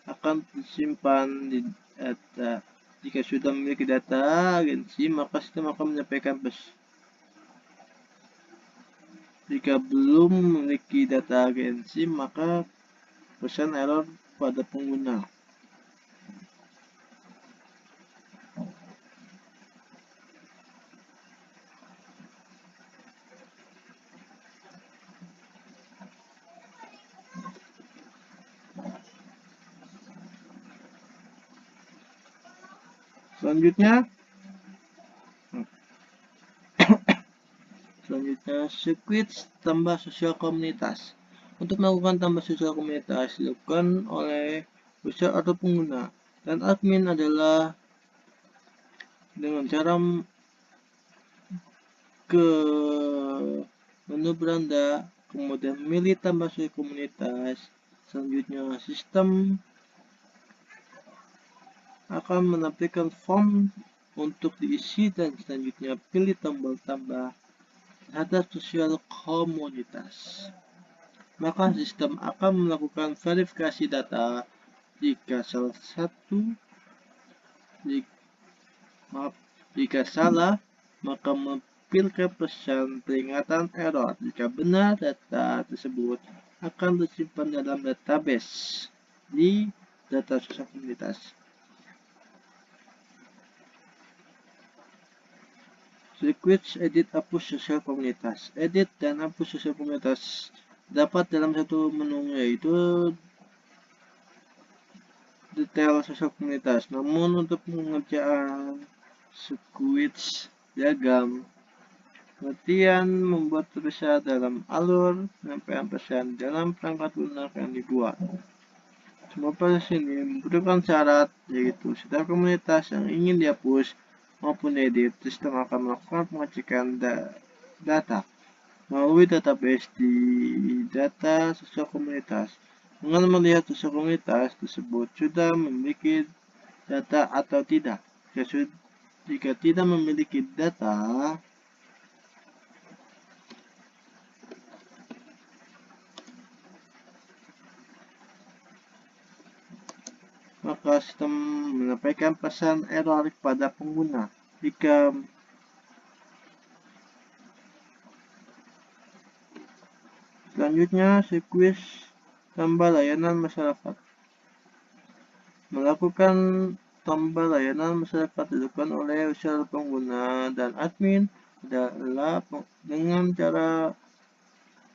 akan disimpan di data. Jika sudah memiliki data agensi, maka sistem akan menyampaikan pesan. Jika belum memiliki data agensi, maka pesan error pada pengguna. Selanjutnya switch tambah sosial komunitas. Untuk melakukan tambah sosial komunitas dilakukan oleh user atau pengguna, dan admin adalah dengan cara ke menu beranda, kemudian memilih tambah sosial komunitas. Selanjutnya, sistem akan menampilkan form untuk diisi dan selanjutnya pilih tombol tambah terhadap sosial komunitas. Maka sistem akan melakukan verifikasi data. Jika salah, maka menampilkan pesan peringatan error. Jika benar, data tersebut akan tersimpan dalam database di data sosial komunitas. Switch edit hapus sosial komunitas. Edit dan hapus sosial komunitas dapat dalam satu menu, yaitu detail sosial komunitas. Namun untuk pengerjaan switch diagram, pengertian membuat tulisan dalam alur penyampaian pesan dalam perangkat lunak yang dibuat. Semua proses ini membutuhkan syarat, yaitu setiap komunitas yang ingin dihapus maupun edit, sistem akan melakukan pengecekan data melalui database di data sosial komunitas. Dengan melihat sosial komunitas tersebut sudah memiliki data atau tidak. Jika tidak memiliki data, maka sistem menyampaikan pesan error kepada pengguna. Jika selanjutnya, sirkuit tambah layanan masyarakat. Melakukan tambah layanan masyarakat dilakukan oleh user pengguna dan admin adalah dengan cara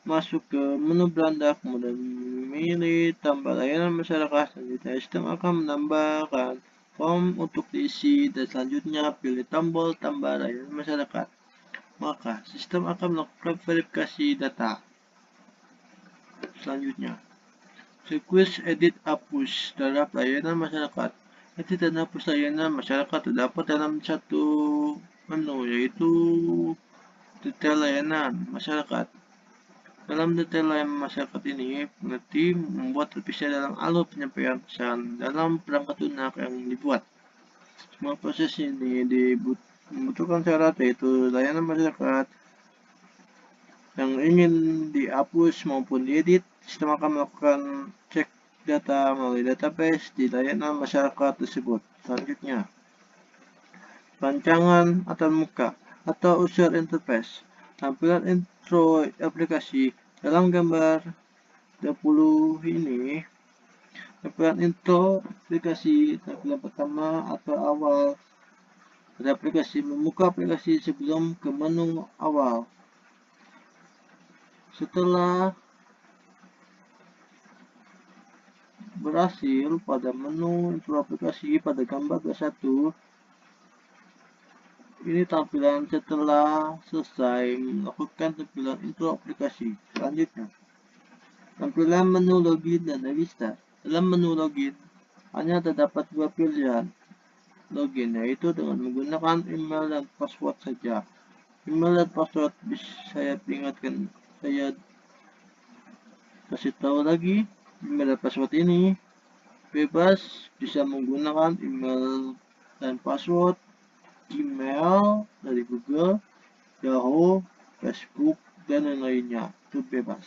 masuk ke menu beranda, kemudian memilih tambah layanan masyarakat. Selanjutnya, sistem akan menambahkan form untuk diisi dan selanjutnya pilih tombol tambah layanan masyarakat. Maka sistem akan melakukan verifikasi data. Selanjutnya, sirkuit edit hapus terhadap layanan masyarakat. Edit dan hapus layanan masyarakat terdapat dalam satu menu, yaitu detail layanan masyarakat. Dalam detail layanan masyarakat ini, pengerti membuat terpisah dalam alur penyampaian pesan dalam perangkat lunak yang dibuat. Semua proses ini membutuhkan syarat, yaitu layanan masyarakat yang ingin dihapus maupun diedit. Sistem akan melakukan cek data melalui database di layanan masyarakat tersebut. Selanjutnya, rancangan antarmuka atau user interface. Tampilan intro aplikasi. Dalam gambar 20 ini, tampilan intro aplikasi, tampilan pertama atau awal pada aplikasi, membuka aplikasi sebelum ke menu awal. Setelah berhasil pada menu intro aplikasi pada gambar 21, ini tampilan setelah selesai melakukan tampilan intro aplikasi. Selanjutnya, tampilan menu login dan register. Dalam menu login, hanya terdapat dua pilihan login, yaitu dengan menggunakan email dan password saja. Email dan password bisa saya ingatkan, saya kasih tahu lagi, email dan password ini bebas, bisa menggunakan email dan password email dari Google, Yahoo, Facebook, dan lain-lainnya. Itu bebas.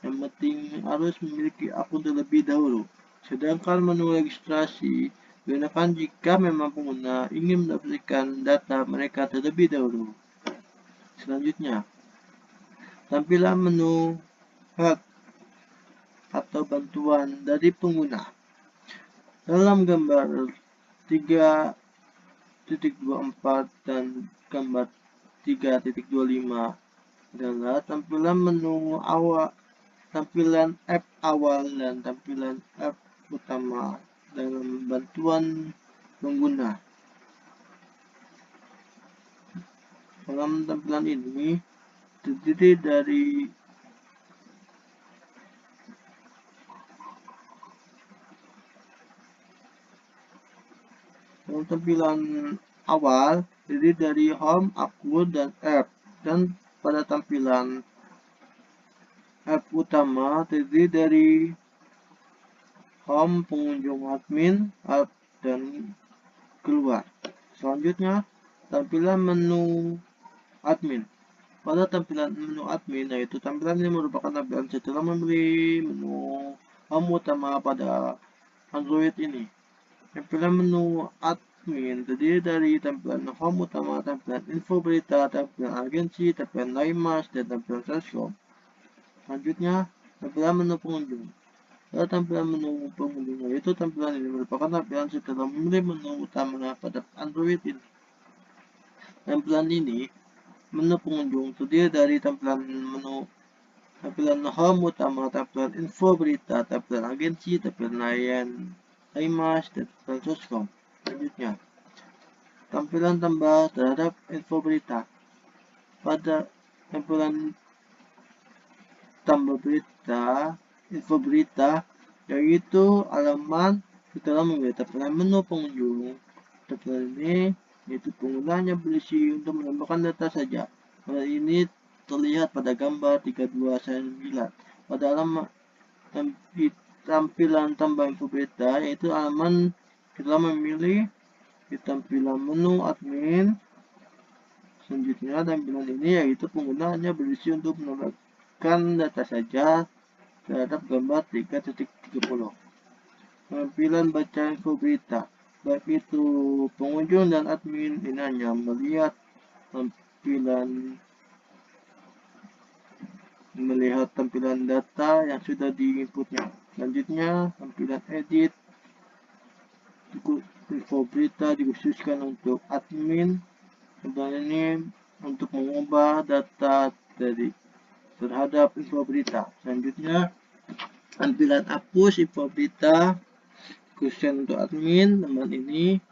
Yang penting harus memiliki akun terlebih dahulu. Sedangkan menu registrasi digunakan jika memang pengguna ingin mendapatkan data mereka terlebih dahulu. Selanjutnya, tampilan menu help atau bantuan dari pengguna. Dalam gambar 3.24 dan gambar 3.25 adalah tampilan menu awal, tampilan app awal dan tampilan app utama dalam bantuan pengguna. Dalam tampilan ini terdiri dari tampilan awal terdiri dari home, akun, dan app, dan pada tampilan app utama terdiri dari home, pengunjung, admin, app, dan keluar. Selanjutnya, tampilan menu admin. Pada tampilan menu admin, yaitu tampilan ini merupakan tampilan setelah memilih menu home utama pada Android ini. Tampilan menu admin terdiri dari tampilan home utama, tampilan info berita, tampilan agensi, tampilan Limas, dan tampilan Salesforce. Selanjutnya, tampilan menu pengunjung. Pada tampilan menu pengunjung, yaitu tampilan ini merupakan tampilan setelah memilih menu utama pada Android ini. Tampilan ini, menu pengunjung, terdiri dari tampilan menu tampilan home utama, tampilan info berita, tampilan agensi, tampilan layan IMAS, dan tampilan soskom. Selanjutnya, tampilan tambah terhadap info berita. Pada tampilan tambah berita, info berita, yaitu halaman setelah memilih tampilan menu pengunjung. Tampilan ini yaitu penggunanya berisi untuk menambahkan data saja. Hal ini terlihat pada gambar 32/9. Pada halaman tampilan tambah info berita, yaitu halaman setelah memilih di tampilan menu admin. Selanjutnya, tampilan ini yaitu penggunaannya berisi untuk menambahkan data saja terhadap gambar 3.30. Tampilan baca info berita, baik itu pengunjung dan admin ini hanya melihat tampilan data yang sudah diinputnya. Selanjutnya, tampilan edit info berita dikhususkan untuk admin. Tampilan ini untuk mengubah data terhadap info berita. Selanjutnya, tampilan hapus info berita khususnya untuk admin. Teman ini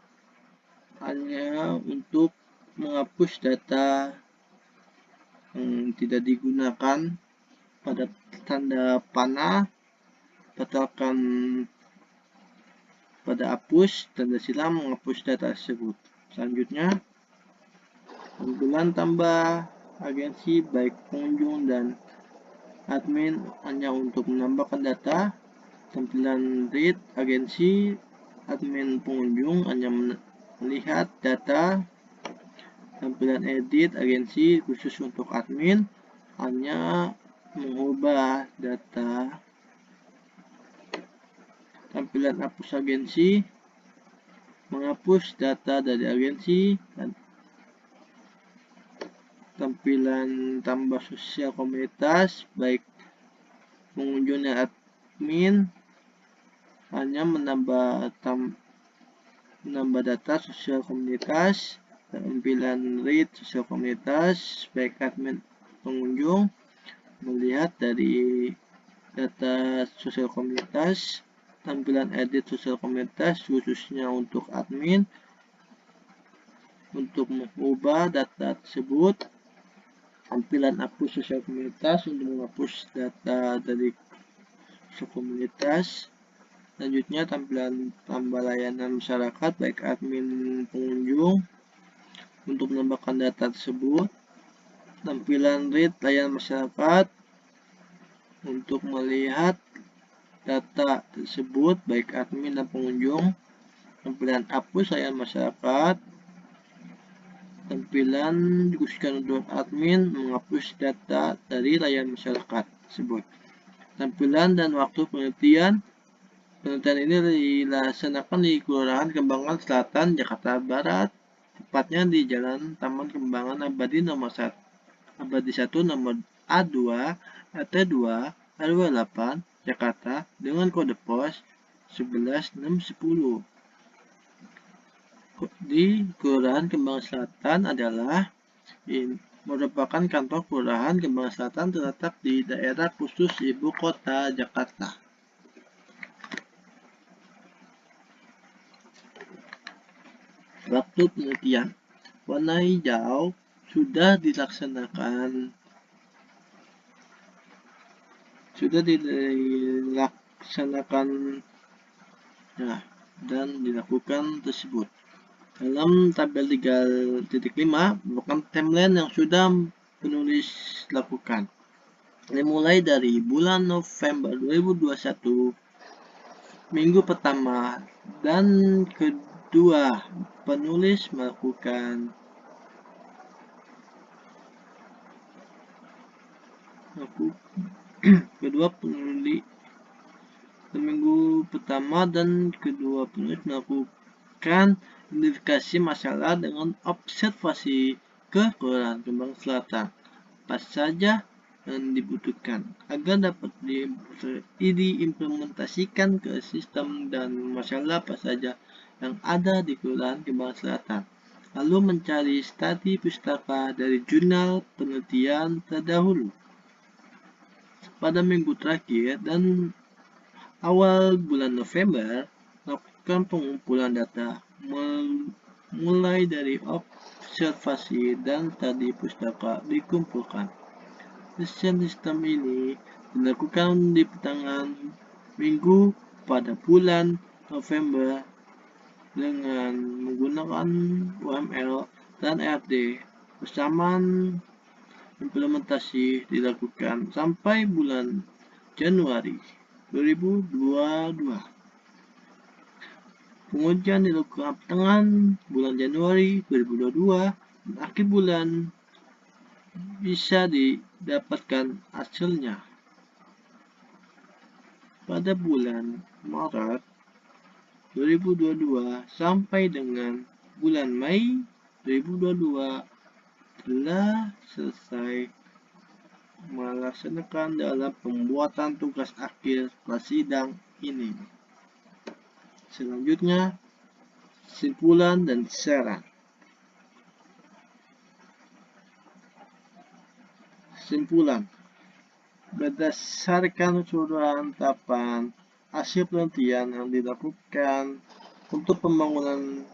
hanya untuk menghapus data yang tidak digunakan pada tanda panah, batalkan pada hapus, tanda silang menghapus data tersebut. Selanjutnya, tampilan tambah agensi baik pengunjung dan admin hanya untuk menambahkan data. Tampilan read agensi admin pengunjung hanya melihat data. Tampilan edit agensi khusus untuk admin hanya mengubah data. Tampilan hapus agensi menghapus data dari agensi, dan tampilan tambah sosial komunitas baik pengunjung dan admin hanya menambah data sosial komunitas. Tampilan read sosial komunitas baik admin pengunjung melihat dari data sosial komunitas. Tampilan edit sosial komunitas khususnya untuk admin untuk mengubah data tersebut. Tampilan hapus sosial komunitas untuk menghapus data dari sosial komunitas. Selanjutnya, tampilan tambah layanan masyarakat baik admin pengunjung untuk menambahkan data tersebut. Tampilan read layanan masyarakat untuk melihat data tersebut baik admin dan pengunjung. Tampilan hapus layanan masyarakat. Tampilan dikhususkan untuk admin menghapus data dari layanan masyarakat tersebut. Tampilan dan waktu penelitian. Penelitian ini dilaksanakan di Kelurahan Kembangan Selatan, Jakarta Barat, tepatnya di Jalan Taman Kembangan Abadi nomor 1, nomor A2, AT2, R28, Jakarta dengan kode pos 11610. Di Kelurahan Kembangan Selatan merupakan kantor Kelurahan Kembangan Selatan terletak di daerah khusus Ibu Kota Jakarta. Waktu penelitian. Warna hijau sudah dilaksanakan dan dilakukan tersebut. Dalam tabel 3.5 merupakan timeline yang sudah penulis lakukan. Dimulai dari bulan November 2021, minggu pertama dan kedua penulis melakukan minggu pertama dan kedua penulis melakukan identifikasi masalah dengan observasi ke Kelurahan Kembangan Selatan. Apa saja yang dibutuhkan agar dapat diimplementasikan ke sistem dan masalah apa saja yang ada di Kelurahan Kembangan Selatan. Lalu mencari studi pustaka dari jurnal penelitian terdahulu. pada minggu terakhir dan awal bulan November, lakukan pengumpulan data mulai dari observasi dan tadi pustaka dikumpulkan. Desain sistem ini dilakukan di pertengahan minggu pada bulan November dengan menggunakan UML dan RD. Persamaan implementasi dilakukan sampai bulan Januari 2022. Pengujian dilakukan pertengahan bulan Januari 2022 dan akhir bulan bisa didapatkan hasilnya. Pada bulan Maret 2022 sampai dengan bulan Mei 2022 telah selesai melaksanakan dalam pembuatan tugas akhir sidang ini. Selanjutnya, kesimpulan dan saran. Kesimpulan. Berdasarkan keseluruhan tahapan hasil penelitian yang dilakukan untuk pembangunan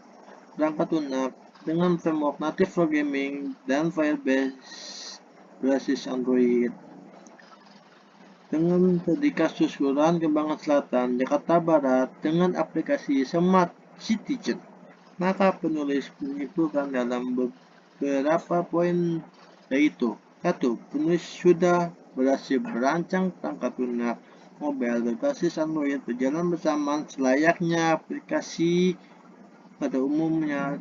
perangkat lunak dengan framework native programming dan Firebase berbasis Android. Dengan tadi kasus Kelurahan Kembangan Selatan, Jakarta Barat dengan aplikasi Smart Citizen, maka penulis menyimpulkan dalam beberapa poin, yaitu 1. Penulis sudah berhasil merancang perangkat lunak mobile berbasis Android berjalan bersamaan selayaknya aplikasi pada umumnya,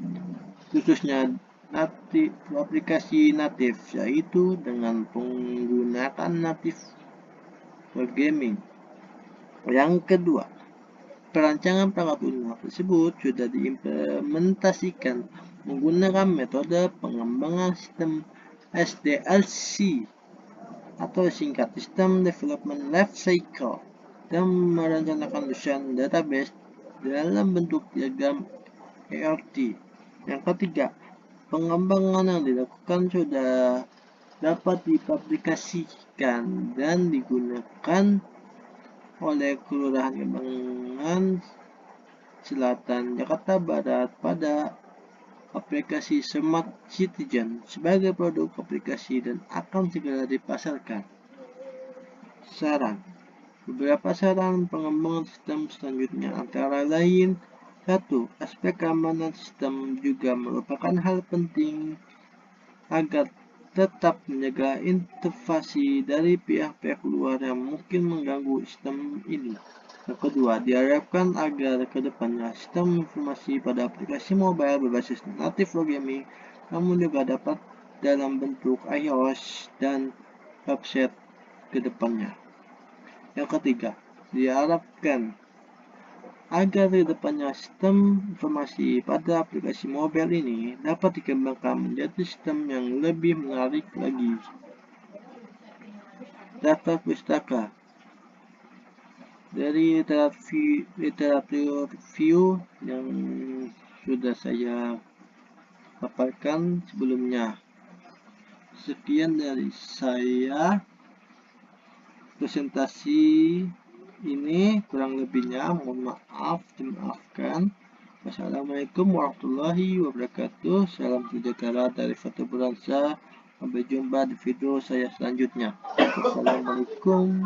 khususnya aplikasi natif, yaitu dengan menggunakan native programming. Yang kedua, perancangan perangkat lunak tersebut sudah diimplementasikan menggunakan metode pengembangan sistem SDLC atau singkat System Development Life Cycle dan merencanakan desain database dalam bentuk diagram ERT. Yang ketiga, pengembangan yang dilakukan sudah dapat diaplikasikan dan digunakan oleh Kelurahan Kembangan Selatan, Jakarta Barat pada aplikasi Smart Citizen sebagai produk aplikasi dan akan segera dipasarkan. Saran. Beberapa saran pengembangan sistem selanjutnya antara lain: 1. Aspek keamanan sistem juga merupakan hal penting agar tetap menjaga intervensi dari pihak-pihak luar yang mungkin mengganggu sistem ini. Yang kedua, diharapkan agar kedepannya sistem informasi pada aplikasi mobile berbasis native programming namun juga dapat dalam bentuk iOS dan website kedepannya. Yang ketiga, diharapkan agar kedepannya sistem informasi pada aplikasi mobile ini dapat dikembangkan menjadi sistem yang lebih menarik lagi. Daftar pustaka dari literatur review yang sudah saya paparkan sebelumnya. Sekian dari saya, presentasi ini kurang lebihnya mohon maaf, dimaafkan. Wassalamualaikum warahmatullahi wabarakatuh. Salam sejahtera dari Fatu Beransa. Sampai jumpa di video saya selanjutnya. Wassalamualaikum.